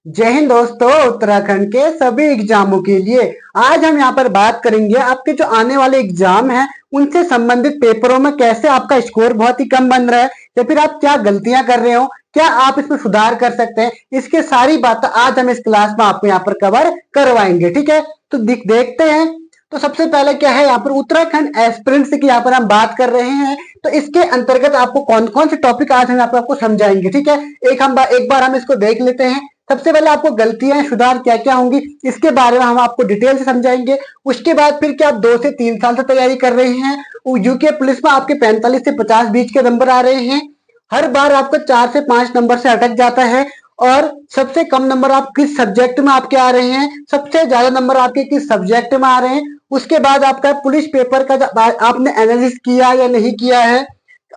जय हिंद दोस्तों। उत्तराखंड के सभी एग्जामों के लिए आज हम यहाँ पर बात करेंगे आपके जो आने वाले एग्जाम हैं उनसे संबंधित पेपरों में कैसे आपका स्कोर बहुत ही कम बन रहा है या फिर आप क्या गलतियां कर रहे हो, क्या आप इसमें सुधार कर सकते हैं। इसके सारी बातें आज हम इस क्लास में आपको यहाँ पर कवर करवाएंगे। ठीक है, तो देखते हैं। तो सबसे पहले क्या है, यहाँ पर उत्तराखंड एस्पिरेंट्स की यहाँ पर हम बात कर रहे हैं। तो इसके अंतर्गत आपको कौन कौन से टॉपिक आज हम यहाँ पर आपको समझाएंगे। ठीक है, एक बार हम इसको देख लेते हैं। सबसे पहले आपको गलतियां सुधार क्या क्या होंगी इसके बारे में हम आपको डिटेल से समझाएंगे। उसके बाद फिर क्या आप 2 से 3 साल से तैयारी कर रहे हैं, यूके पुलिस में आपके 45 से 50 बीच के नंबर आ रहे हैं, हर बार आपका 4 से 5 नंबर से अटक जाता है, और सबसे कम नंबर आप किस सब्जेक्ट में आपके आ रहे हैं, सबसे ज्यादा नंबर आपके किस सब्जेक्ट में आ रहे हैं। उसके बाद आपका पुलिस पेपर का आपने एनालिसिस किया या नहीं किया है,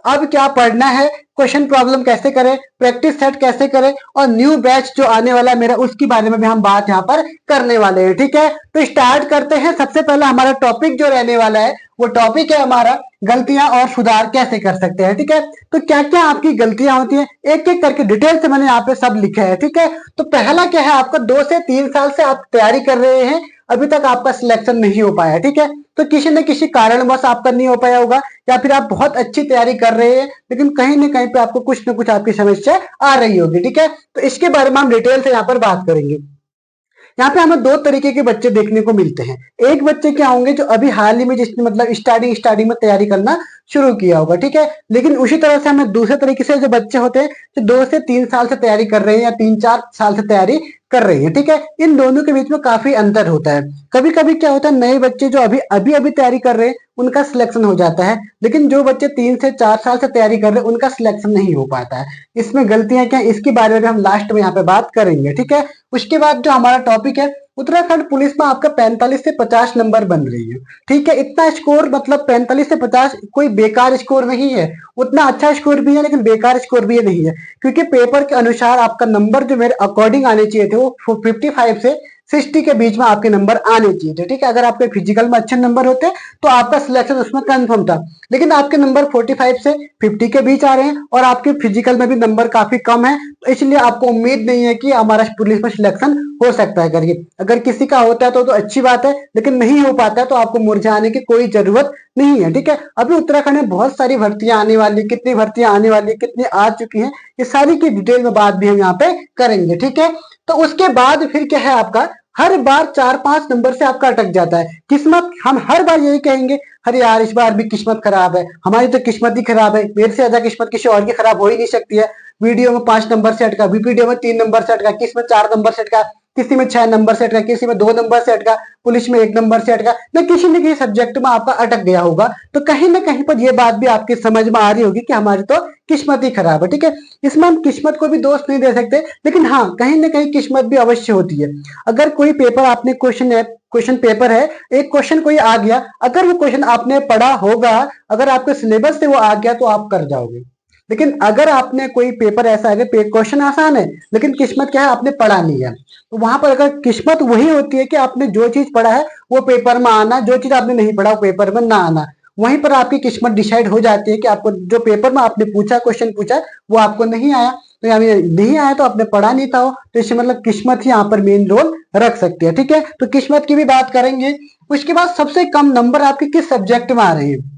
अब क्या पढ़ना है, क्वेश्चन प्रॉब्लम कैसे करें, प्रैक्टिस सेट कैसे करें, और न्यू बैच जो आने वाला है मेरा उसके बारे में भी हम बात यहाँ पर करने वाले हैं। ठीक है, तो स्टार्ट करते हैं। सबसे पहले हमारा टॉपिक जो रहने वाला है वो टॉपिक है हमारा गलतियां और सुधार कैसे कर सकते हैं। ठीक है, तो क्या क्या आपकी गलतियां होती हैं एक एक करके डिटेल से मैंने यहाँ पे सब लिखा है। ठीक है, तो पहला क्या है, आपका 2 से 3 साल से आप तैयारी कर रहे हैं, अभी तक आपका सिलेक्शन नहीं हो पाया। ठीक है, तो किसी न किसी कारणवश आपका नहीं हो पाया होगा, या फिर आप बहुत अच्छी तैयारी कर रहे हैं लेकिन कहीं ना कहीं पे आपको कुछ ना कुछ आपकी समस्या आ रही होगी। ठीक है, तो इसके बारे में हम डिटेल से यहाँ पर बात करेंगे। यहाँ पे हमें 2 तरीके के बच्चे देखने को मिलते हैं। एक बच्चे क्या होंगे जो अभी हाल ही में जिसने मतलब स्टार्टिंग में तैयारी करना शुरू किया होगा। ठीक है, लेकिन उसी तरह से हमें दूसरे तरीके से जो बच्चे होते हैं जो 2 से 3 साल से तैयारी कर रहे हैं या 3-4 साल से तैयारी कर रही है। ठीक है, इन दोनों के बीच में काफी अंतर होता है। कभी कभी क्या होता है, नए बच्चे जो अभी अभी अभी तैयारी कर रहे हैं उनका सिलेक्शन हो जाता है, लेकिन जो बच्चे 3 से 4 साल से तैयारी कर रहे हैं उनका सिलेक्शन नहीं हो पाता है। इसमें गलतियां क्या, इसके बारे में हम लास्ट में यहाँ पे बात करेंगे। ठीक है, उसके बाद जो हमारा टॉपिक है, उत्तराखंड पुलिस में आपका 45 से 50 नंबर बन रही है। ठीक है, इतना स्कोर मतलब 45 से 50 कोई बेकार स्कोर नहीं है, उतना अच्छा स्कोर भी है लेकिन बेकार स्कोर भी नहीं है, क्योंकि पेपर के अनुसार आपका नंबर जो मेरे अकॉर्डिंग आने चाहिए थे वो 55 से 60 के बीच में आपके नंबर आने चाहिए थे। ठीक है, अगर आपके फिजिकल में अच्छे नंबर होते तो आपका सिलेक्शन उसमें कंफर्म था, लेकिन आपके नंबर 45 से 50 के बीच आ रहे हैं और आपके फिजिकल में भी नंबर काफी कम है, तो इसलिए आपको उम्मीद नहीं है कि हमारा पुलिस में सिलेक्शन हो सकता है करके। अगर किसी का होता है तो अच्छी बात है, लेकिन नहीं हो पाता है तो आपको मुरझाने की कोई जरूरत नहीं है। ठीक है, अभी उत्तराखंड में बहुत सारी भर्तियां आने वाली, कितनी भर्तियां आने वाली, कितनी आ चुकी हैं, ये सारी की डिटेल में बात भी हम यहाँ पे करेंगे। ठीक है, तो उसके बाद फिर क्या है, आपका हर बार 4-5 नंबर से आपका अटक जाता है किस्मत। हम हर बार यही कहेंगे, अरे यार इस बार भी किस्मत खराब है, हमारी तो किस्मत ही खराब है, मेरे से ज्यादा किस्मत किसी और की खराब हो ही नहीं सकती है। वीडियो में 5 नंबर से अटका, वीडियो में 3 नंबर से अटका, किसी में 4 नंबर से अटका, किसी में 6 नंबर से अटका, किसी में 2 नंबर से अटका, पुलिस में 1 नंबर से अटका, न किसी न किसी सब्जेक्ट में आपका अटक गया होगा। तो कहीं ना कहीं पर यह बात भी आपकी समझ में आ रही होगी कि हमारी तो किस्मत ही खराब है। ठीक है, इसमें हम किस्मत को भी दोष नहीं दे सकते, लेकिन हाँ कहीं ना कहीं किस्मत भी अवश्य होती है। अगर कोई पेपर आपने क्वेश्चन पेपर है, एक क्वेश्चन कोई आ गया, अगर वो क्वेश्चन आपने पढ़ा होगा, अगर आपके सिलेबस से वो आ गया तो आप कर जाओगे। लेकिन अगर आपने कोई पेपर ऐसा है कि क्वेश्चन आसान है लेकिन किस्मत क्या है, आपने पढ़ा नहीं है, तो वहां पर अगर किस्मत वही होती है कि आपने जो चीज पढ़ा है वो पेपर में आना, जो चीज आपने नहीं पढ़ा वो पेपर में ना आना, वहीं पर आपकी किस्मत डिसाइड हो जाती है कि आपको जो पेपर में आपने पूछा, क्वेश्चन पूछा, वो आपको नहीं आया। तो यानी नहीं आया तो आपने पढ़ा नहीं था, तो इससे मतलब किस्मत ही यहाँ पर मेन रोल रख सकती है। ठीक है, तो किस्मत की भी बात करेंगे। उसके बाद सबसे कम नंबर आपके किस सब्जेक्ट में आ रहे हैं,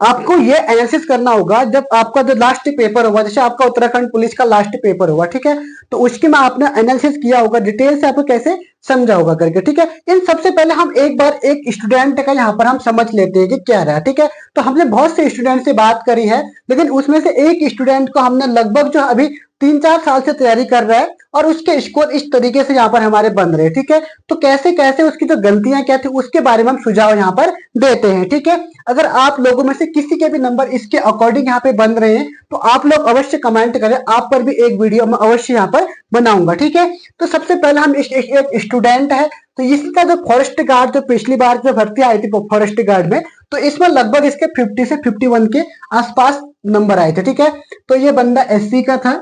आपको ये एनालिसिस करना होगा। जब आपका जो लास्ट पेपर होगा, जैसे आपका उत्तराखंड पुलिस का लास्ट पेपर होगा, ठीक है, तो उसके में आपने एनालिसिस किया होगा, डिटेल से आपको कैसे समझा होगा करके। ठीक है, इन सबसे पहले हम एक बार एक स्टूडेंट का यहाँ पर हम समझ लेते हैं कि क्या रहा है। ठीक है, तो हमने बहुत से स्टूडेंट से बात करी है, लेकिन उसमें से एक स्टूडेंट को हमने लगभग जो अभी 3-4 साल से तैयारी कर रहा है और उसके स्कोर इस तरीके से यहाँ पर हमारे बन रहे हैं। ठीक है, तो कैसे कैसे उसकी जो गलतियां क्या थी उसके बारे में हम सुझाव यहाँ पर देते हैं। ठीक है, अगर आप लोगों में से किसी के भी नंबर इसके अकॉर्डिंग यहाँ पे बन रहे हैं तो आप लोग अवश्य कमेंट करें, आप पर भी एक वीडियो मैं अवश्य यहाँ पर बनाऊंगा। ठीक है, तो सबसे पहले हम एक स्टूडेंट है, तो इसका जो फॉरेस्ट गार्ड जो पिछली बार जो भर्ती आई थी फॉरेस्ट गार्ड में, तो इसमें लगभग इसके 50 से 51 के आसपास नंबर आए थे। ठीक है, तो ये बंदा एससी का था,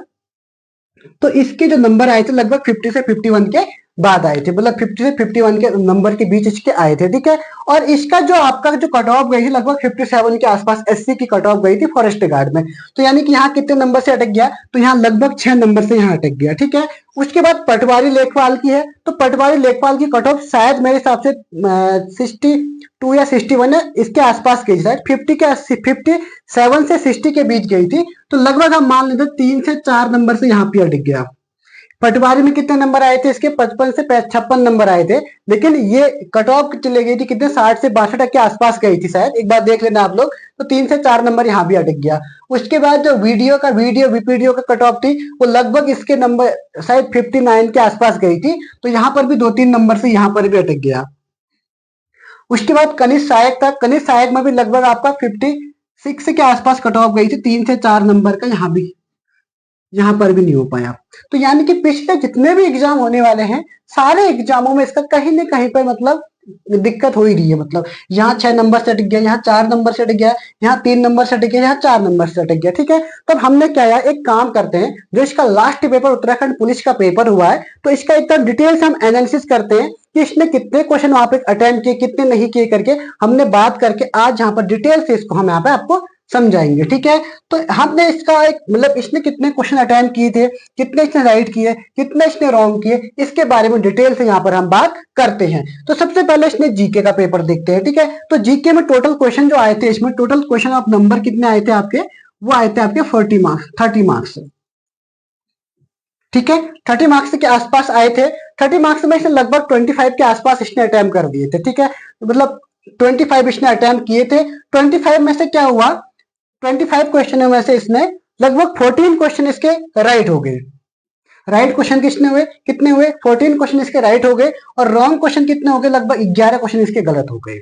तो इसके जो नंबर आए थे लगभग 50 से 51 के बाद आए थे, मतलब 50 से 51 के नंबर के बीच इसके आए थे, ठीक है। और इसका जो आपका जो कट ऑफ गई थी लगभग 57 के आसपास, 80 की कट ऑफ गई थी फॉरेस्ट गार्ड में। तो यानी कि यहाँ कितने नंबर से अटक गया, तो यहाँ लगभग 6 नंबर से यहाँ अटक गया, ठीक है। उसके बाद पटवारी लेखपाल की है, तो पटवारी लेखपाल की कट ऑफ शायद मेरे हिसाब से 62 या 61 है, इसके आसपास गई, शायद 57 से 60 के बीच गई थी। तो लगभग हम मान लेते 3 से 4 नंबर से यहाँ पे अटक गया। पटवारी में कितने नंबर आए थे इसके, 55 से 56 नंबर आए थे, लेकिन ये कट ऑफ चले गई थी कितने, 60 से 62 के आसपास गई थी शायद, एक बार देख लेना आप लोग। तो 3 से 4 नंबर यहाँ भी अटक गया। उसके बाद जो वीडियो का कट ऑफ थी वो लगभग इसके नंबर शायद 59 के आसपास गई थी, तो यहाँ पर भी 2-3 नंबर से यहाँ पर भी अटक गया। उसके बाद कनिष्ठ सहायक था, कनिष्ठ सहायक में भी लगभग आपका 56 के आसपास कट ऑफ गई थी, 3 से 4 नंबर का, यहाँ पर भी नहीं हो पाया। तो यानी कि पिछले जितने भी एग्जाम होने वाले हैं सारे एग्जामों में इसका कहीं ना कहीं पर मतलब दिक्कत हो ही रही है। मतलब यहाँ 6 नंबर से अटक गया, यहाँ 4 नंबर से अटक गया, यहाँ 3 नंबर से अटक गया, यहाँ 4 नंबर से अटक गया, ठीक है। तब हमने क्या यार, एक काम करते हैं, जो इसका लास्ट पेपर उत्तराखंड पुलिस का पेपर हुआ है, तो इसका एकदम डिटेल से हम एनालिसिस करते हैं कि इसने कितने क्वेश्चन वहां पे अटेम्प्ट किए, कितने नहीं किए करके हमने बात करके आज यहाँ पर डिटेल से इसको हम यहाँ पे आपको समझाएंगे, ठीक है। तो हमने इसका एक मतलब इसने कितने क्वेश्चन अटेम्प्ट किए थे, कितने इसने राइट किए, कितने इसने रॉन्ग किए, इसके बारे में डिटेल से यहाँ पर हम बात करते हैं। तो सबसे पहले इसने जीके का पेपर देखते हैं, ठीक है। तो जीके में टोटल क्वेश्चन जो आए थे, इसमें टोटल क्वेश्चन ऑफ नंबर कितने आए थे आपके, वो आए थे आपके 30 मार्क्स, ठीक है। 30 मार्क्स के आसपास आए थे। 30 मार्क्स में इसने लगभग 25 के आसपास इसने अटेम्प्ट कर दिए थे, ठीक है। मतलब 25 इसने अटेम्प्ट किए थे। 25 में से क्या हुआ, 25 क्वेश्चन में से इसने लगभग 14 क्वेश्चन इसके राइट हो गए। राइट क्वेश्चन कितने हुए, 14 क्वेश्चन इसके राइट हो गए, और रॉन्ग क्वेश्चन कितने हो गए, लगभग 11 क्वेश्चन इसके गलत हो गए।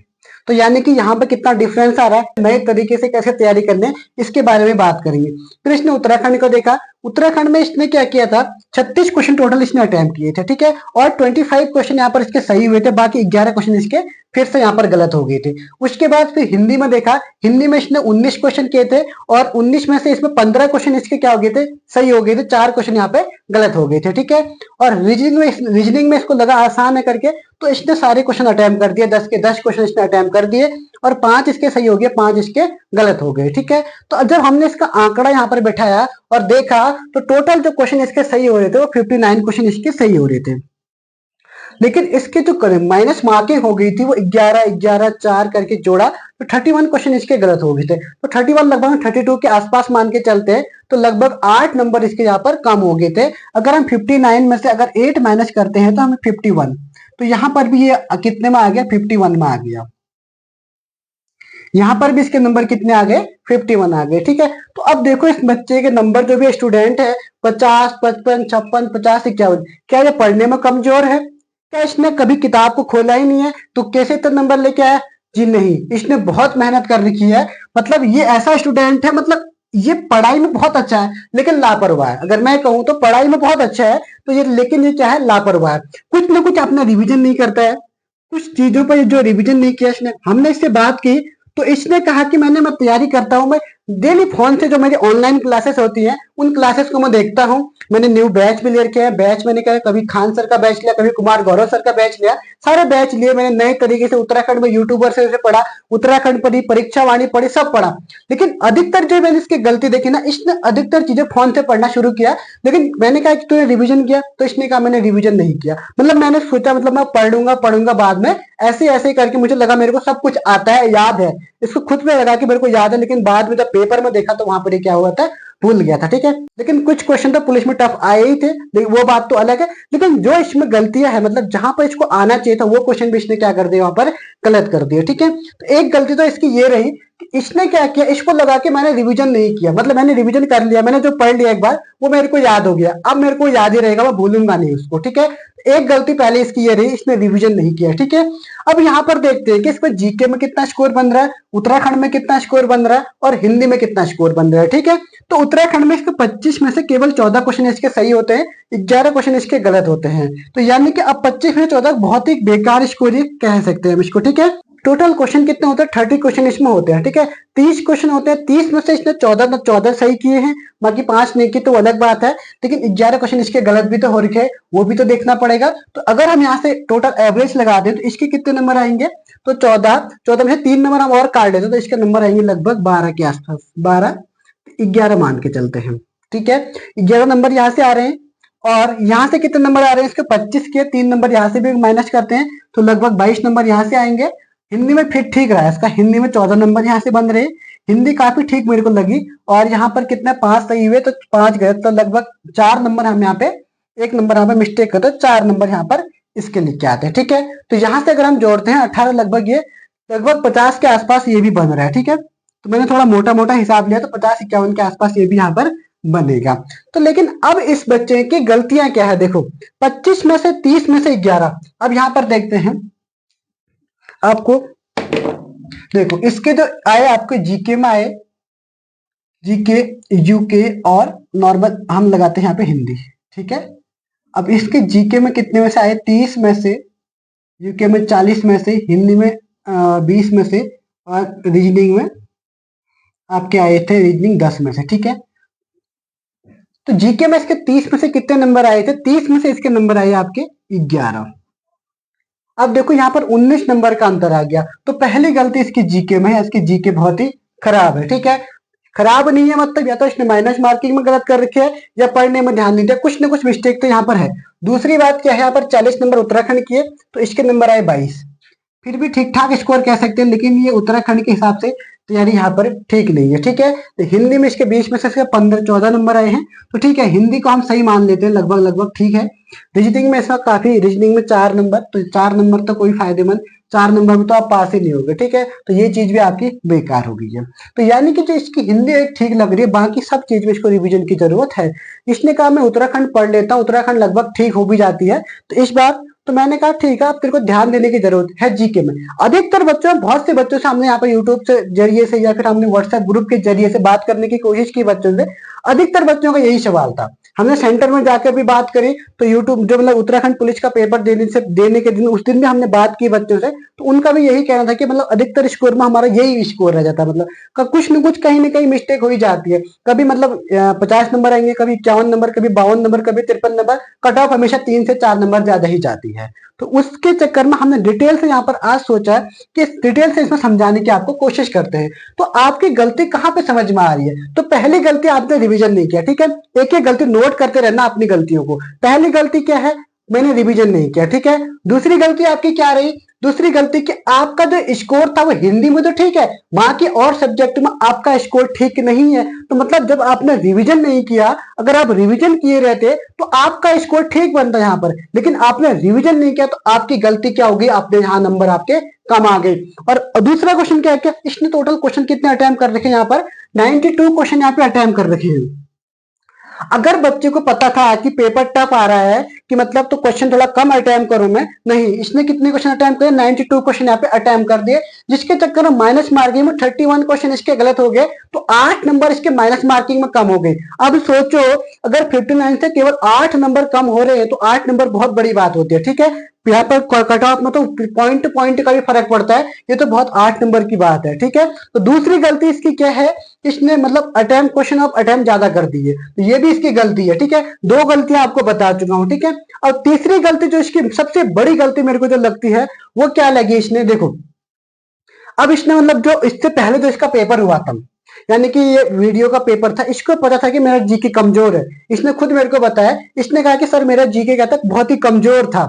तो यानी कि यहाँ पे कितना डिफरेंस आ रहा है, नए तरीके से कैसे तैयारी करने है, इसके बारे में बात करेंगे। फिर इसने उत्तराखंड को देखा। उत्तराखंड में इसने क्या किया था, 36 क्वेश्चन टोटल इसने अटेम्प्ट किए थे, ठीक है। और 25 क्वेश्चन यहाँ पर इसके सही हुए थे, बाकी 11 क्वेश्चन इसके फिर से यहाँ पर गलत हो गए थे। उसके बाद फिर हिंदी में देखा। हिंदी में इसने 19 क्वेश्चन किए थे, और 19 में से इसमें 15 क्वेश्चन इसके क्या हो गए थे, सही हो गए थे, 4 क्वेश्चन यहाँ पे गलत हो गए थे, ठीक है। और रीजनिंग में इसको लगा आसान है करके, तो इसने सारे क्वेश्चन अटेम्प्ट कर दिए, 10 के 10 क्वेश्चन इसने अटेम्प्ट कर दिए, और 5 इसके सही हो गए, 5 इसके गलत हो गए, ठीक है। तो जब हमने इसका आंकड़ा यहाँ पर बैठाया और देखा, तो टोटल जो क्वेश्चन इसके सही हो रहे थे वो 59 क्वेश्चन इसके सही हो रहे थे, लेकिन इसके जो माइनस मार्किंग हो गई थी वो 11 11 4 करके जोड़ा, तो 31 क्वेश्चन इसके गलत हो गए थे। तो 31 लगभग 32 के आसपास मान के चलते हैं, तो लगभग 8 नंबर इसके यहाँ पर कम हो गए थे। अगर हम 59 में से अगर 8 माइनस करते हैं तो हमें 51, तो यहाँ पर भी ये कितने में आ गया, 51 में आ गया। यहाँ पर भी इसके नंबर कितने आ गए, 51 आ गए, ठीक है। तो अब देखो इस बच्चे के नंबर, जो भी स्टूडेंट है 50 55 56 50 51, क्या ये पढ़ने में कमजोर है, क्या इसने कभी किताब को खोला ही नहीं है तो कैसे इतना नंबर लेके आया, जी नहीं, इसने बहुत मेहनत कर रखी है। मतलब ये ऐसा स्टूडेंट है, मतलब ये पढ़ाई में बहुत अच्छा है लेकिन लापरवाह है। अगर मैं कहूँ तो पढ़ाई में बहुत अच्छा है, तो ये लेकिन ये क्या है, लापरवाह है। कुछ ना कुछ अपना रिवीजन नहीं करता है, कुछ चीजों पर जो रिवीजन नहीं किया इसने। हमने इससे बात की तो इसने कहा कि मैं तैयारी करता हूँ, मैं डेली फोन से जो मेरी ऑनलाइन क्लासेस होती हैं उन क्लासेस को मैं देखता हूँ। मैंने न्यू बैच भी ले रखे हैं, बैच मैंने क्या, कभी खान सर का बैच लिया, कभी कुमार गौरव सर का बैच लिया, सारे बैच लिए मैंने। नए तरीके से उत्तराखंड में यूट्यूबर से पढ़ा, उत्तराखंड पढ़ी, परीक्षा वाणी पढ़ी, सब पढ़ा। लेकिन अधिकतर जो मैंने इसकी गलती देखी ना, इसने अधिकतर चीजें फोन से पढ़ना शुरू किया। लेकिन मैंने कहा कि तूने रिविजन किया, तो इसने कहा मैंने रिविजन नहीं किया। मतलब मैंने सोचा मतलब मैं पढ़ूंगा बाद में, ऐसे ऐसे करके मुझे लगा मेरे को सब कुछ आता है, याद है, इसको खुद में लगा कि मेरे को याद है, लेकिन बाद में जब पेपर में देखा तो वहां पर क्या हुआ था, भूल गया था, ठीक है। लेकिन कुछ क्वेश्चन तो पुलिस में टफ आए ही थे, लेकिन वो बात तो अलग है। लेकिन जो इसमें गलतियां है, मतलब जहां पर इसको आना चाहिए था वो क्वेश्चन भी इसने क्या कर दिया, वहां पर गलत कर दिया, ठीक है। तो एक गलती तो इसकी ये रही कि इसने क्या किया, इसको लगा कि मैंने रिवीजन नहीं किया, मतलब मैंने रिवीजन कर लिया, मैंने जो पढ़ लिया एक बार वो मेरे को याद हो गया, अब मेरे को याद ही रहेगा, मैं भूलूंगा नहीं उसको, ठीक है। एक गलती पहले इसकी ये रही, इसने रिवीजन नहीं किया, ठीक है। अब यहाँ पर देखते हैं कि इसमें जीके में कितना स्कोर बन रहा है, उत्तराखंड में कितना स्कोर बन रहा है, और हिंदी में कितना स्कोर बन रहा है, ठीक है। तो उत्तराखंड में इसके 25 में से केवल 14 क्वेश्चन इसके सही होते हैं, 11 क्वेश्चन इसके गलत होते हैं। तो यानी कि अब 25 में 14 बहुत ही बेकार स्कोर कह सकते हैं हम इसको, ठीक है। टोटल क्वेश्चन कितने होते हैं, 30 क्वेश्चन इसमें होते हैं, ठीक है। 30 क्वेश्चन होते हैं, 30 में से इसने 14 सही किए हैं, बाकी 5 नहीं किए तो अलग बात है, लेकिन 11 क्वेश्चन इसके गलत भी तो हो रखे हैं, वो भी तो देखना पड़ेगा। तो अगर हम यहाँ से टोटल एवरेज लगा दें तो इसके कितने नंबर आएंगे, तो 14 में से 3 नंबर हम और काट देते तो इसके नंबर आएंगे लगभग 12 के आसपास, 12 11 मान के चलते हैं, ठीक है। 11 नंबर यहाँ से आ रहे हैं, और यहाँ से कितने नंबर आ रहे हैं इसके 25 के, 3 नंबर यहाँ से भी माइनस करते हैं तो लगभग 22 नंबर यहाँ से आएंगे। हिंदी में फिर ठीक रहा है इसका, हिंदी में 14 नंबर यहाँ से बन रहे, हिंदी काफी ठीक मेरे को लगी। और यहाँ पर कितने 5 सही हुए तो 5 गए, तो लगभग 4 नंबर हम यहाँ पे, 1 नंबर यहाँ पे मिस्टेक करते, 4 नंबर यहाँ पर इसके लिख के आते हैं, ठीक है। तो यहाँ से अगर हम जोड़ते हैं 18, लगभग ये लगभग 50 के आसपास ये भी बन रहा है, ठीक है। तो मैंने थोड़ा मोटा मोटा हिसाब लिया तो 50-51 के आसपास ये भी यहाँ पर बनेगा। तो लेकिन अब इस बच्चे की गलतियां क्या है, देखो 25 में से 30 में से 11, अब यहाँ पर देखते हैं आपको, देखो इसके जो आए आपके जीके में आए, जीके यूके और नॉर्मल हम लगाते हैं यहाँ पे हिंदी, ठीक है। अब इसके जीके में कितने में से आए, 30 में से, यूके में 40 में से, हिंदी में 20 में से, और रीजनिंग में आपके आए थे रीजनिंग 10 में से, ठीक है। तो जीके में इसके 30 में से कितने नंबर आए थे, 30 में से इसके नंबर आए आपके 11। अब देखो यहाँ पर 19 नंबर का अंतर आ गया, तो पहली गलती इसकी जीके में है, इसकी जीके बहुत ही खराब है, ठीक है। खराब नहीं है मतलब या तो इसने माइनस मार्किंग में गलत कर रखे है या पढ़ने में ध्यान नहीं दिया, कुछ ना कुछ मिस्टेक तो यहाँ पर है। दूसरी बात क्या है, यहाँ पर 40 नंबर उत्तराखंड की है तो इसके नंबर आए 22, फिर भी ठीक ठाक स्कोर कह सकते हैं, लेकिन ये उत्तराखंड के हिसाब से तैयारी यहाँ पर ठीक नहीं है, ठीक है। तो हिंदी में इसके 20 में से इसके 15-14 नंबर आए हैं, तो ठीक है, हिंदी को हम सही मान लेते हैं, लगभग लगभग ठीक है। रीजनिंग में इसका काफी, रीजनिंग में 4 नंबर, तो 4 नंबर तो कोई फायदेमंद, 4 नंबर में तो आप पास ही नहीं होगे, ठीक है। तो ये चीज भी आपकी बेकार हो गई है। तो यानी कि जो इसकी हिंदी एक ठीक लग रही है, बाकी सब चीज में इसको रिविजन की जरूरत है। इसने कहा मैं उत्तराखंड पढ़ लेता हूँ, उत्तराखंड लगभग ठीक हो भी जाती है, तो इस बार तो मैंने कहा ठीक है, अब तेरे को ध्यान देने की जरूरत है जीके में। अधिकतर बच्चों, बहुत से बच्चों से हमने यहाँ पर यूट्यूब से जरिए से या फिर हमने व्हाट्सएप ग्रुप के जरिए से बात करने की कोशिश की बच्चों से, अधिकतर बच्चों का यही सवाल था। हमने सेंटर में जाकर भी बात करी, तो यूट्यूब जो मतलब उत्तराखंड पुलिस का पेपर देने के दिन, उस दिन भी हमने बात की बच्चों से, तो उनका भी यही कहना था कि मतलब अधिकतर स्कोर में हमारा यही स्कोर रह जाता है, मतलब कुछ न कुछ कहीं ना कहीं मिस्टेक हो ही जाती है। कभी मतलब 50 नंबर आएंगे, कभी 51 नंबर, कभी 52 नंबर, कभी 53 नंबर, कट ऑफ हमेशा 3 से 4 नंबर ज्यादा ही जाती है। तो उसके चक्कर में हमने डिटेल से यहाँ पर आज सोचा कि डिटेल से इसमें समझाने की आपको कोशिश करते हैं। तो आपकी गलती कहाँ पे समझ में आ रही है, तो पहली गलती आपने रिवीजन नहीं किया, ठीक है। एक एक गलती नोट करते रहना अपनी गलतियों को। पहली गलती क्या है, मैंने रिवीजन नहीं किया, ठीक है। दूसरी गलती आपकी क्या रही, दूसरी गलती कि आपका जो स्कोर था वो हिंदी में तो ठीक है, बाकी और सब्जेक्ट में आपका स्कोर ठीक नहीं है। तो मतलब जब आपने रिवीजन नहीं किया, अगर आप रिवीजन किए रहते तो आपका स्कोर ठीक बनता यहाँ पर, लेकिन आपने रिवीजन नहीं किया तो आपकी गलती क्या होगी, आपने यहाँ नंबर आपके कम आ गए। और दूसरा क्वेश्चन क्या है, इसने टोटल क्वेश्चन कितने अटेम्प्ट कर रखे हैं, यहाँ पर 92 क्वेश्चन यहाँ पे अटेम्प्ट कर रखे हैं। अगर बच्चे को पता था कि पेपर टफ आ रहा है, कि मतलब तो क्वेश्चन थोड़ा कम अटेम्प्ट करूं मैं, नहीं, इसने कितने क्वेश्चन अटेम्प्ट किए, 92 क्वेश्चन यहाँ पे अटेम्प्ट कर दिए, जिसके चक्कर में माइनस मार्किंग में 31 क्वेश्चन इसके गलत हो गए, तो 8 नंबर इसके माइनस मार्किंग में कम हो गए। अब सोचो, अगर 59 से केवल 8 नंबर कम हो रहे हैं तो 8 नंबर बहुत बड़ी बात होती है, ठीक है। यहाँ पर कट ऑफ में तो पॉइंट पॉइंट का भी फर्क पड़ता है, ये तो बहुत 8 नंबर की बात है, ठीक है। तो दूसरी गलती इसकी क्या है, इसने मतलब अटेम्प्ट, क्वेश्चन ऑफ अटेम्प्ट ज्यादा कर दी है, तो ये भी इसकी गलती है, ठीक है। 2 गलतियां आपको बता चुका हूं, ठीक है। और तीसरी गलती जो इसकी सबसे बड़ी गलती मेरे को जो लगती है, वो क्या लगी इसने, देखो अब इसने मतलब जो इससे पहले जो इसका पेपर हुआ था, यानी कि ये वीडियो का पेपर था, इसको पता था कि मेरा जीके कमजोर है, इसने खुद मेरे को बताया, इसने कहा कि सर मेरा जीके क्या था, बहुत ही कमजोर था,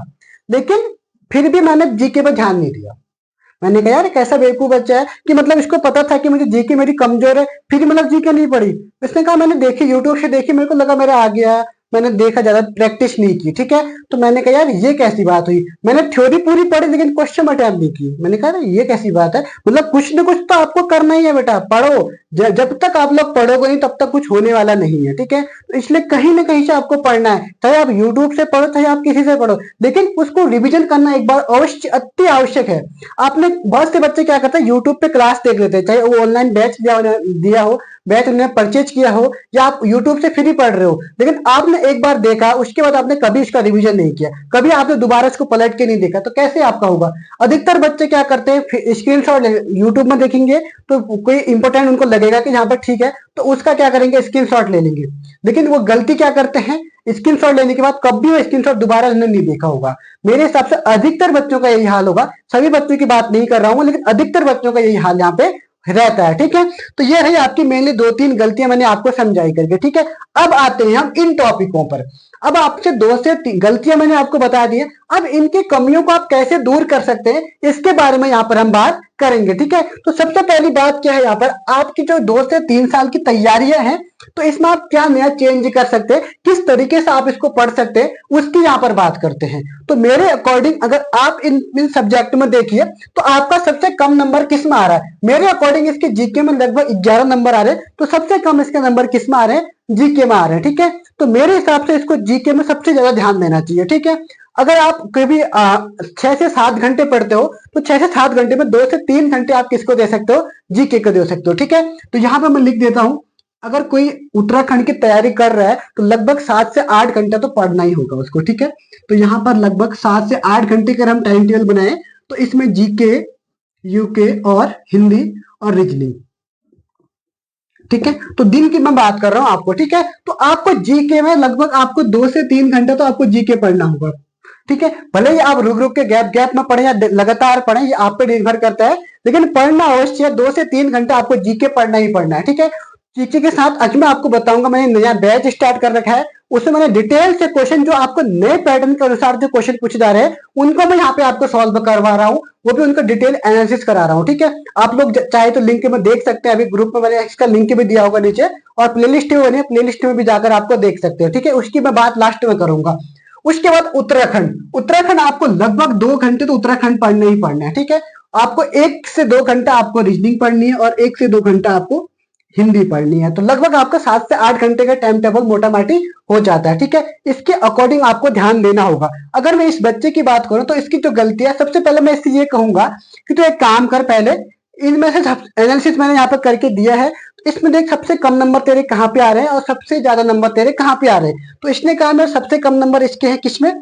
लेकिन फिर भी मैंने जीके पर ध्यान नहीं दिया। मैंने कहा यार कैसा बेवकूफ बच्चा है कि मतलब इसको पता था कि मुझे जीके मेरी कमजोर है, फिर मतलब जीके नहीं पढ़ी। इसने कहा मैंने देखी, यूट्यूब से देखी, मेरे को लगा मेरा आ गया, मैंने देखा, ज्यादा प्रैक्टिस नहीं की, ठीक है। तो मैंने कहा यार ये कैसी बात हुई, मैंने थ्योरी पूरी पढ़ी लेकिन क्वेश्चन अटेम्प्ट नहीं की। मैंने कहा ये कैसी बात है, मतलब कुछ ना कुछ तो आपको करना ही है बेटा, पढ़ो, जब तक आप लोग पढ़ोगे नहीं तब तक कुछ होने वाला नहीं है, ठीक है। तो इसलिए कहीं ना कहीं से आपको पढ़ना है, चाहे आप यूट्यूब से पढ़ो चाहे आप किसी से पढ़ो, लेकिन उसको रिविजन करना एक बार अवश्य अति आवश्यक है। आपने बहुत से बच्चे क्या करते हैं, यूट्यूब पे क्लास देख लेते हैं, चाहे वो ऑनलाइन बैच दिया हो बैच उन्होंने परचेज किया हो या आप यूट्यूब से फ्री पढ़ रहे हो, लेकिन आपने एक बार देखा उसके बाद आपने कभी इसका रिवीजन नहीं किया, कभी आपने दोबारा इसको पलट के नहीं देखा, तो कैसे आपका होगा। अधिकतर बच्चे क्या करते हैं, स्क्रीन शॉट यूट्यूब में देखेंगे तो कोई इंपॉर्टेंट उनको लगेगा कि यहाँ पर ठीक है, तो उसका क्या करेंगे, स्क्रीन शॉट ले लेंगे। लेकिन वो गलती क्या करते हैं, स्क्रीन शॉट लेने के बाद कभी वो स्क्रीन शॉट दोबारा उन्होंने नहीं देखा होगा। मेरे हिसाब से अधिकतर बच्चों का यही हाल होगा, सभी बच्चों की बात नहीं कर रहा हूं, लेकिन अधिकतर बच्चों का यही हाल यहाँ पे रहता है। ठीक है, तो ये रही आपकी मेनली 2-3 गलतियां मैंने आपको समझाई करके। ठीक है, अब आते हैं हम इन टॉपिकों पर। अब आपसे 2 से 3 गलतियां मैंने आपको बता दी है, अब इनकी कमियों को आप कैसे दूर कर सकते हैं इसके बारे में यहाँ पर हम बात करेंगे। ठीक है, तो सबसे पहली बात क्या है, यहाँ पर आपकी जो 2 से 3 साल की तैयारियां हैं, तो इसमें आप क्या नया चेंज कर सकते हैं, किस तरीके से आप इसको पढ़ सकते हैं, उसकी यहाँ पर बात करते हैं। तो मेरे अकॉर्डिंग अगर आप इन सब्जेक्ट में देखिए तो आपका सबसे कम नंबर किस में आ रहा है, मेरे अकॉर्डिंग इसके जीके में लगभग 11 नंबर आ रहे हैं, तो सबसे कम इसके नंबर किस में आ रहे हैं, जीके में आ रहे हैं। ठीक है, तो मेरे हिसाब से इसको जीके में सबसे ज्यादा ध्यान देना चाहिए। ठीक है, अगर आप कभी 6 से 7 घंटे पढ़ते हो तो 6 से 7 घंटे में 2 से 3 घंटे आप किसको दे सकते हो, जीके को दे सकते हो। ठीक है, तो यहाँ पे मैं लिख देता हूं, अगर कोई उत्तराखंड की तैयारी कर रहा है तो लगभग 7 से 8 घंटा तो पढ़ना ही होगा उसको। ठीक है, तो यहाँ पर लगभग 7 से 8 घंटे का हम टाइम टेबल बनाए तो इसमें जीके, यूके और हिंदी और रीजनिंग। ठीक है, तो दिन की मैं बात कर रहा हूं आपको। ठीक है, तो आपको जीके में लगभग आपको 2 से 3 घंटा तो आपको जीके पढ़ना होगा। ठीक है, भले ही आप रुक रुक के गैप गैप में पढ़े या लगातार पढ़े, ये आप पे निर्भर करता है, लेकिन पढ़ना अवश्य है। 2 से 3 घंटा आपको जीके पढ़ना ही पढ़ना है। ठीक है, जीके के साथ आज मैं आपको बताऊंगा, मैंने नया बैच स्टार्ट कर रखा है, उसमें मैंने डिटेल से क्वेश्चन जो आपको नए पैटर्न के अनुसार जो क्वेश्चन पूछे जा रहे हैं उनको मैं यहाँ पे आपको सॉल्व करवा रहा हूँ, वो भी उनका डिटेल एनालिसिस करा रहा हूँ। ठीक है, आप लोग चाहे तो लिंक में देख सकते हैं, अभी ग्रुप में मैंने इसका लिंक भी दिया होगा नीचे, और प्लेलिस्ट भी बनी है, प्लेलिस्ट में भी जाकर आपको देख सकते हैं। ठीक है, उसकी मैं बात लास्ट में करूंगा। उसके बाद उत्तराखंड, उत्तराखंड आपको लगभग 2 घंटे तो उत्तराखंड पढ़ना ही पढ़ना है। ठीक है, आपको 1 से 2 घंटा आपको रीजनिंग पढ़नी है और 1 से 2 घंटा आपको हिंदी पढ़नी है, तो लगभग आपका 7 से 8 घंटे का टाइम टेबल मोटा माटी हो जाता है। ठीक है, इसके अकॉर्डिंग आपको ध्यान देना होगा। अगर मैं इस बच्चे की बात करूं तो इसकी जो गलतियां, सबसे पहले मैं इससे ये कहूंगा कि तो एक काम कर, पहले इनमें से एनालिसिस मैंने यहाँ पर करके दिया है, तो इसमें देख सबसे कम नंबर तेरे कहाँ पे आ रहे हैं और सबसे ज्यादा नंबर तेरे कहाँ पे आ रहे हैं। तो इसने कहा मेरे सबसे कम नंबर इसके हैं किसमें,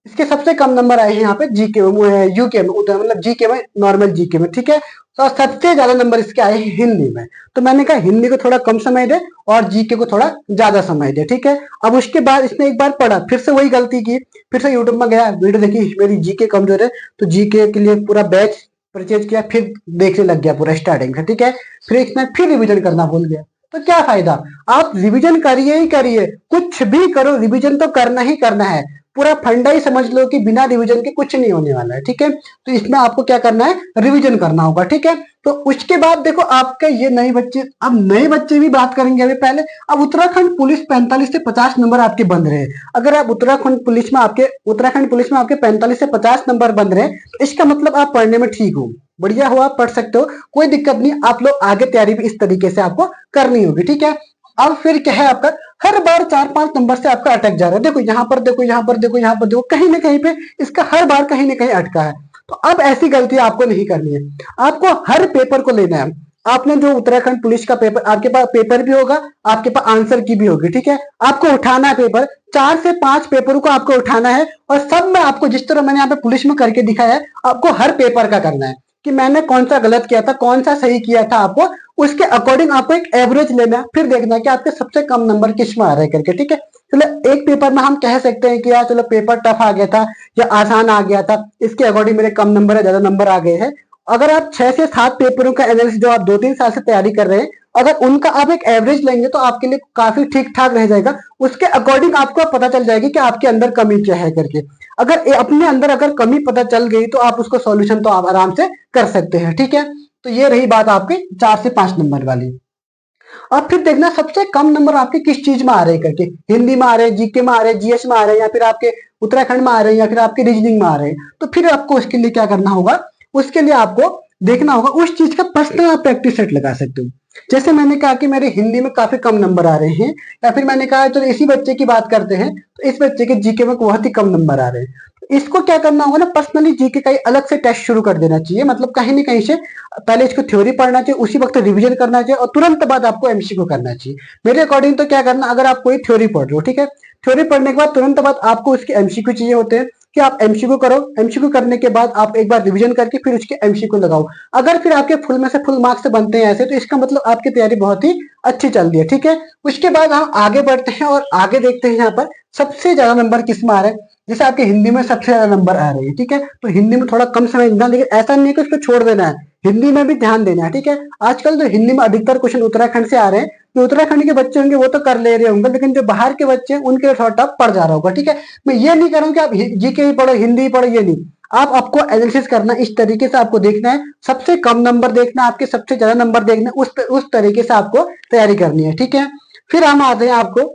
इसके सबसे कम नंबर आए हैं यहाँ पे जीके में, यूके में, मतलब जीके में, नॉर्मल जीके में। ठीक है, तो सबसे ज्यादा नंबर इसके आए हैं हिंदी में, तो मैंने कहा हिंदी को थोड़ा कम समय दे और जीके को थोड़ा ज्यादा समय दे। ठीक है, अब उसके बाद इसने एक बार पढ़ा, फिर से वही गलती की, फिर से यूट्यूब में गया, वीडियो देखी, मेरी जीके कमजोर है, तो जीके के लिए पूरा बैच परचेज किया, फिर देखने लग गया पूरा स्टार्टिंग से। ठीक है, फिर इसने फिर रिविजन करना भूल गया, तो क्या फायदा। आप रिविजन करिए ही करिए, कुछ भी करो रिविजन तो करना ही करना है, पूरा फंडा ही समझ लो कि बिना रिवीजन के कुछ नहीं होने वाला है। ठीक है, तो इसमें आपको क्या करना है, रिवीजन करना होगा। ठीक है, तो उसके बाद देखो आपके ये नए बच्चे, अब नए बच्चे भी बात करेंगे अभी पहले। अब उत्तराखंड पुलिस 45 से 50 नंबर आपके बन रहे हैं, अगर आप उत्तराखंड पुलिस में आपके 45 से 50 नंबर बन रहे हैं, तो इसका मतलब आप पढ़ने में ठीक हो, बढ़िया हो, आप पढ़ सकते हो, कोई दिक्कत नहीं। आप लोग आगे तैयारी भी इस तरीके से आपको करनी होगी। ठीक है, अब फिर क्या है, आपका हर बार 4-5 नंबर से आपका अटक जा रहा है, देखो यहाँ पर देखो, यहाँ पर देखो, यहाँ पर देखो, कहीं ना कहीं पे इसका हर बार कहीं ना कहीं अटका है। तो अब ऐसी गलती आपको नहीं करनी है, आपको हर पेपर को लेना है। आपने जो उत्तराखंड पुलिस का पेपर, आपके पास पेपर भी होगा, आपके पास आंसर की भी होगी। ठीक है, आपको उठाना है पेपर, 4 से 5 पेपरों को आपको उठाना है, और सब में आपको जिस तरह मैंने यहाँ पे पुलिस में करके दिखाया है, आपको हर पेपर का करना है कि मैंने कौन सा गलत किया था, कौन सा सही किया था, आपको उसके अकॉर्डिंग आपको एक एवरेज लेना है, फिर देखना है कि आपके सबसे कम नंबर किस में आ रहे हैं करके। ठीक है, चलो एक पेपर में हम कह सकते हैं कि यार चलो पेपर टफ आ गया था या आसान आ गया था, इसके अकॉर्डिंग मेरे कम नंबर है, ज्यादा नंबर आ गए हैं। अगर आप 6 से 7 पेपरों का एनालिसिस जो आप 2-3 साल से तैयारी कर रहे हैं, अगर उनका आप एक एवरेज लेंगे तो आपके लिए काफी ठीक ठाक रह जाएगा, उसके अकॉर्डिंग आपको पता चल जाएगी कि आपके अंदर कमी क्या है करके। अगर अपने अंदर अगर कमी पता चल गई तो आप उसको सॉल्यूशन तो आप आराम से कर सकते हैं। ठीक है, तो ये रही बात आपके 4 से 5 नंबर वाली। अब फिर देखना सबसे कम नंबर आपके किस चीज में आ रहे हैं करके, हिंदी में आ रहे हैं, जीके में आ रहे हैं, जीएस में आ रहे हैं, या फिर आपके उत्तराखंड में आ रहे हैं, या फिर आपके रीजनिंग में आ रहे हैं। तो फिर आपको उसके लिए क्या करना होगा, उसके लिए आपको देखना होगा उस चीज का पर्सनल आप प्रैक्टिस सेट लगा सकते हो। जैसे मैंने कहा कि मेरे हिंदी में काफी कम नंबर आ रहे हैं, या फिर मैंने कहा तो इसी बच्चे की बात करते हैं, तो इस बच्चे के जीके में बहुत ही कम नंबर आ रहे हैं, इसको क्या करना होगा ना, पर्सनली जीके का अलग से टेस्ट शुरू कर देना चाहिए। मतलब कहीं ना कहीं से पहले इसको थ्योरी पढ़ना चाहिए, उसी वक्त रिवीजन करना चाहिए और तुरंत बाद आपको एमसीक्यू करना चाहिए। मेरे अकॉर्डिंग तो क्या करना, अगर आप कोई थ्योरी पढ़ रहे हो, ठीक है, थ्योरी पढ़ने के बाद तुरंत बाद आपको उसके एमसीक्यू चाहिए होते हैं कि आप एमसीक्यू करो। एमसीक्यू करने के बाद आप एक बार रिवीजन करके फिर उसके एमसीक्यू लगाओ। अगर फिर आपके फुल में से फुल मार्क्स बनते हैं ऐसे, तो इसका मतलब आपकी तैयारी बहुत ही अच्छी चल रही है, ठीक है। उसके बाद हम आगे बढ़ते हैं और आगे देखते हैं यहाँ पर सबसे ज्यादा नंबर किस में आ रहे हैं। जैसे आपके हिंदी में सबसे ज्यादा नंबर आ रहे हैं, ठीक है, तो हिंदी में थोड़ा कम समझना, लेकिन ऐसा नहीं है कि उसको छोड़ देना है, हिंदी में भी ध्यान देना है, ठीक है। आजकल तो हिंदी में अधिकतर क्वेश्चन उत्तराखंड से आ रहे हैं, जो उत्तराखंड के बच्चे होंगे वो तो कर ले रहे होंगे, लेकिन जो बाहर के बच्चे हैं उनके लिए थोड़ा टफ पड़ जा रहा होगा, ठीक है। मैं ये नहीं कह रहा हूँ कि आप जीके ही पढ़ो, हिंदी ही पढ़ो, ये नहीं। आप आपको एनालिसिस करना, इस तरीके से आपको देखना है, सबसे कम नंबर देखना है, आपके सबसे ज्यादा नंबर देखना है, उस तरीके से आपको तैयारी करनी है, ठीक है। फिर हम आते हैं आपको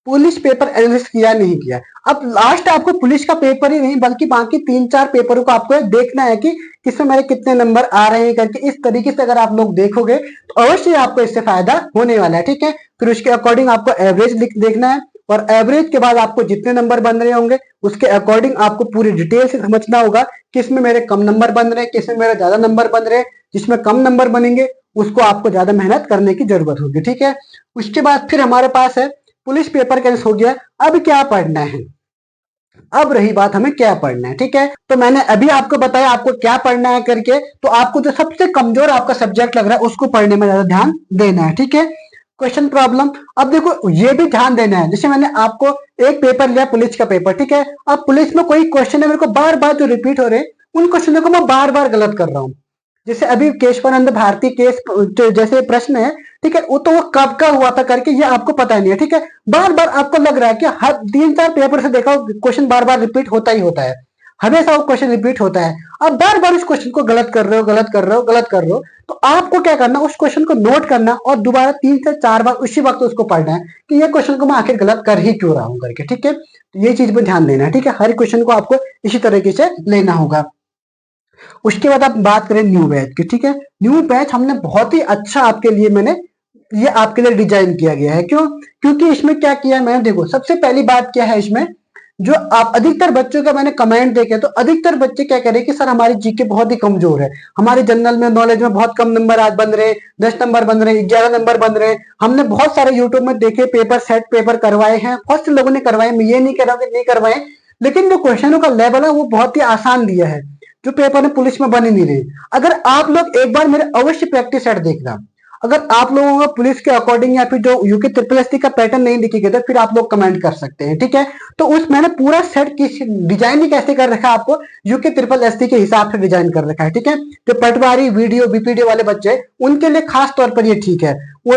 पुलिस पेपर एनालिसिस किया नहीं किया। अब लास्ट आपको पुलिस का पेपर ही नहीं बल्कि बाकी 3-4 पेपरों को आपको देखना है कि किसमें मेरे कितने नंबर आ रहे हैं करके। इस तरीके से अगर आप लोग देखोगे तो अवश्य आपको इससे फायदा होने वाला है, ठीक है। फिर उसके अकॉर्डिंग आपको एवरेज देखना है और एवरेज के बाद आपको जितने नंबर बन रहे होंगे उसके अकॉर्डिंग आपको पूरी डिटेल से समझना होगा किसमें मेरे कम नंबर बन रहे हैं, किसमें मेरे ज्यादा नंबर बन रहे हैं। जिसमें कम नंबर बनेंगे उसको आपको ज्यादा मेहनत करने की जरूरत होगी, ठीक है। उसके बाद फिर हमारे पास है पुलिस पेपर कैंसिल हो गया, अब क्या पढ़ना है। अब रही बात हमें क्या पढ़ना है, ठीक है। तो मैंने अभी आपको बताया आपको क्या पढ़ना है करके, तो आपको जो सबसे कमजोर आपका सब्जेक्ट लग रहा है उसको पढ़ने में ज्यादा ध्यान देना है, ठीक है। क्वेश्चन प्रॉब्लम, अब देखो ये भी ध्यान देना है, जैसे मैंने आपको एक पेपर लिया पुलिस का पेपर, ठीक है। अब पुलिस में कोई क्वेश्चन है मेरे को बार बार जो रिपीट हो रहे हैं, उन क्वेश्चनों को मैं बार बार गलत कर रहा हूँ। जैसे अभी केशवानंद भारती केस जैसे प्रश्न है, ठीक है, वो तो वो कब का हुआ था करके ये आपको पता नहीं है, ठीक है। बार बार आपको लग रहा है कि हर 3-4 पेपर से देखा क्वेश्चन बार बार रिपीट होता ही होता है, हमेशा वो क्वेश्चन रिपीट होता है। आप बार बार उस क्वेश्चन को गलत कर रहे हो, गलत कर रहे हो, गलत कर रहे हो, तो आपको क्या करना, उस क्वेश्चन को नोट करना और दोबारा 3 से 4 बार उसी वक्त उसको पढ़ना है कि ये क्वेश्चन को मैं आखिर गलत कर ही क्यों रहा हूं करके, ठीक है। तो ये चीज पर ध्यान देना है, ठीक है। हर क्वेश्चन को आपको इसी तरीके से लेना होगा। उसके बाद आप बात करें न्यू बैच की, ठीक है। न्यू बैच हमने बहुत ही अच्छा आपके लिए मैंने ये आपके लिए डिजाइन किया गया है। क्यों? क्योंकि इसमें क्या किया है मैंने, देखो सबसे पहली बात क्या है इसमें, जो आप अधिकतर बच्चों का मैंने कमेंट देखे तो अधिकतर बच्चे क्या करें कि सर हमारी जीके बहुत ही कमजोर है, हमारे जनरल में नॉलेज में बहुत कम नंबर आज बन रहे, 10 नंबर बन रहे, 11 नंबर बन रहे। हमने बहुत सारे यूट्यूब में देखे पेपर, सेट पेपर करवाए हैं, बहुत से लोगों ने करवाए, मैं ये नहीं कह रहा हूं कि नहीं करवाए, लेकिन जो क्वेश्चनों का लेवल है वो बहुत ही आसान दिया है, जो पेपर में पुलिस में बन ही नहीं रहे। अगर आप लोग एक बार मेरे अवश्य प्रैक्टिस सेट देखना, अगर आप लोगों को पुलिस के अकॉर्डिंग या फिर जो यूके ट्रिपल एसटी का पैटर्न नहीं दिखेगा तो फिर आप लोग कमेंट कर सकते हैं, ठीक है। तो उस मैंने पूरा सेट किस डिजाइन ही कैसे कर रखा है, आपको यूके ट्रिपल एसटी के हिसाब से डिजाइन कर रखा है, ठीक है। जो पटवारी वीडियो बीपीडी वाले बच्चे उनके लिए खास तौर पर ये ठीक है, वो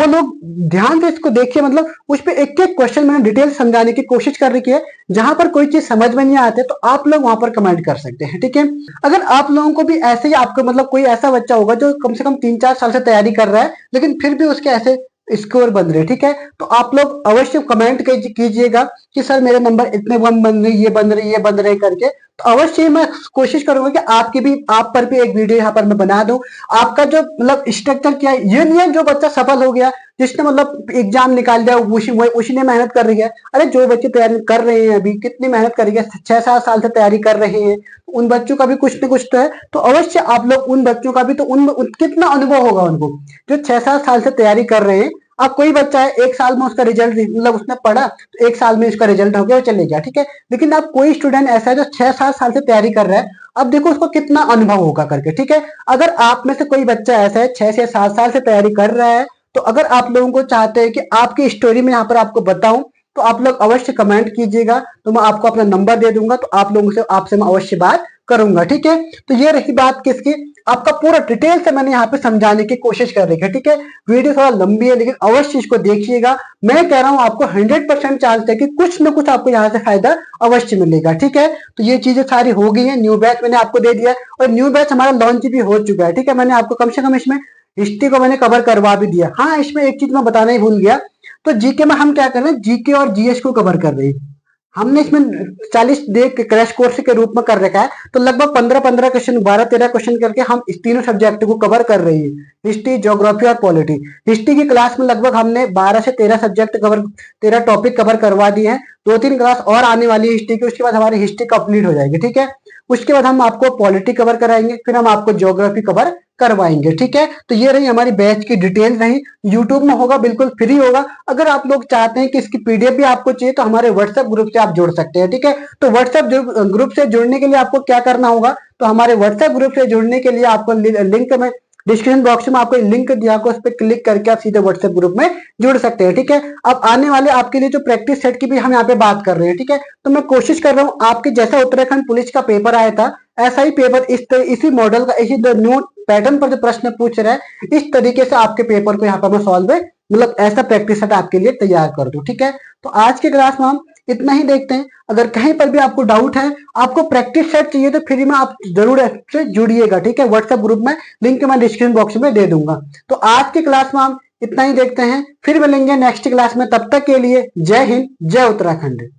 लोग ध्यान से इसको देखिए, मतलब उस पर एक एक क्वेश्चन मैंने डिटेल समझाने की कोशिश कर रखी है। जहां पर कोई चीज समझ में नहीं आते तो आप लोग वहां पर कमेंट कर सकते हैं, ठीक है। अगर आप लोगों को भी ऐसे ही आपको मतलब कोई ऐसा बच्चा होगा जो कम से कम 3-4 साल से तैयारी कर रहा है लेकिन फिर भी उसके ऐसे स्कोर बन रहे, ठीक है, तो आप लोग अवश्य कमेंट कीजिएगा कि सर मेरे नंबर इतने बन रहे, ये बन रहे, ये बन रहे करके। तो अवश्य मैं कोशिश करूंगा कि आपकी भी आप पर भी एक वीडियो यहाँ पर मैं बना दूं। आपका जो मतलब स्ट्रक्चर क्या है, ये नहीं है जो बच्चा सफल हो गया जिसने मतलब एग्जाम निकाल दिया उसी ने मेहनत कर रही है। अरे जो बच्चे तैयारी कर रहे हैं अभी कितनी मेहनत कर रही है, 6-7 साल से तैयारी कर रहे हैं, उन बच्चों का भी कुछ न कुछ तो है। तो अवश्य आप लोग उन बच्चों का भी तो कितना अनुभव होगा उनको जो 6-7 साल से तैयारी कर रहे हैं। अब कोई बच्चा है 1 साल में उसका रिजल्ट मतलब उसने पढ़ा तो 1 साल में उसका रिजल्ट हो गया वो चले गया, ठीक है। लेकिन अब कोई स्टूडेंट ऐसा है जो 6-7 साल से तैयारी कर रहा है, अब देखो उसको कितना अनुभव होगा करके, ठीक है। अगर आप में से कोई बच्चा ऐसा है 6 से 7 साल से तैयारी कर रहा है, तो अगर आप लोगों को चाहते हैं कि आपकी स्टोरी में यहाँ पर आपको बताऊं तो आप लोग अवश्य कमेंट कीजिएगा, तो मैं आपको अपना नंबर दे दूंगा, तो आप लोगों से आपसे मैं अवश्य बात करूंगा, ठीक है। तो ये रही बात किसकी, आपका पूरा डिटेल से मैंने यहाँ पे समझाने की कोशिश कर रही है, ठीक है। वीडियो थोड़ा लंबी है लेकिन अवश्य इसको देखिएगा। मैं कह रहा हूँ आपको 100% चांस है कि कुछ न कुछ आपको यहाँ से फायदा अवश्य मिलेगा, ठीक है। तो ये चीजें सारी हो गई है, न्यू बैच मैंने आपको दे दिया और न्यू बैच हमारा लॉन्च भी हो चुका है, ठीक है। मैंने आपको कम से कम इसमें हिस्ट्री को मैंने कवर करवा भी दिया। हाँ, इसमें एक चीज मैं बताना ही भूल गया, तो जीके में हम क्या कर रहे हैं, जीके और जीएस को कवर कर रहे हैं। हमने इसमें 40 डे के क्रैश कोर्स के रूप में कर रखा है, तो लगभग 15-15 क्वेश्चन, 12-13 क्वेश्चन करके हम इस तीनों सब्जेक्ट को कवर कर रही है, हिस्ट्री, ज्योग्राफी और पॉलिटी। हिस्ट्री की क्लास में लगभग हमने 12 से 13 सब्जेक्ट कवर, 13 टॉपिक कवर करवा दिए हैं। 2-3 क्लास और आने वाली है हिस्ट्री की, उसके बाद हमारी हिस्ट्री कंप्लीट हो जाएगी, ठीक है। उसके बाद हम आपको पॉलिटी कवर कराएंगे, फिर हम आपको ज्योग्राफी कवर करवाएंगे, ठीक है। तो ये रही हमारी बैच की डिटेल रही। यूट्यूब में होगा, बिल्कुल फ्री होगा। अगर आप लोग चाहते हैं कि इसकी पीडीएफ भी आपको चाहिए तो हमारे व्हाट्सएप ग्रुप से आप जुड़ सकते हैं, ठीक है। तो व्हाट्सएप ग्रुप से जुड़ने के लिए आपको क्या करना होगा, तो हमारे व्हाट्सएप ग्रुप से जुड़ने के लिए आपको लिंक में डिस्क्रिप्शन बॉक्स में आपको लिंक दिया होगा, उस पर क्लिक करके आप सीधे व्हाट्सएप ग्रुप में जुड़ सकते हैं, ठीक है। अब आने वाले आपके लिए जो प्रैक्टिस सेट की भी हम यहाँ पे बात कर रहे हैं, ठीक है। तो मैं कोशिश कर रहा हूँ आपके जैसा उत्तराखंड पुलिस का पेपर आया था, ऐसा ही पेपर इसी मॉडल का, इसी न्यू पैटर्न पर जो प्रश्न पूछ रहा है, इस तरीके से आपके पेपर को यहाँ पर मैं सॉल्व, मतलब ऐसा प्रैक्टिस सेट आपके लिए तैयार कर दूं, ठीक है। तो आज के क्लास में हम इतना ही देखते हैं। अगर कहीं पर भी आपको डाउट है, आपको प्रैक्टिस सेट चाहिए, तो फ्री में आप जरूर से जुड़िएगा, ठीक है। व्हाट्सएप ग्रुप में लिंक मैं डिस्क्रिप्शन बॉक्स में दे दूंगा। तो आज की क्लास में हम इतना ही देखते हैं, फिर मिलेंगे नेक्स्ट क्लास में। तब तक के लिए जय हिंद, जय उत्तराखंड।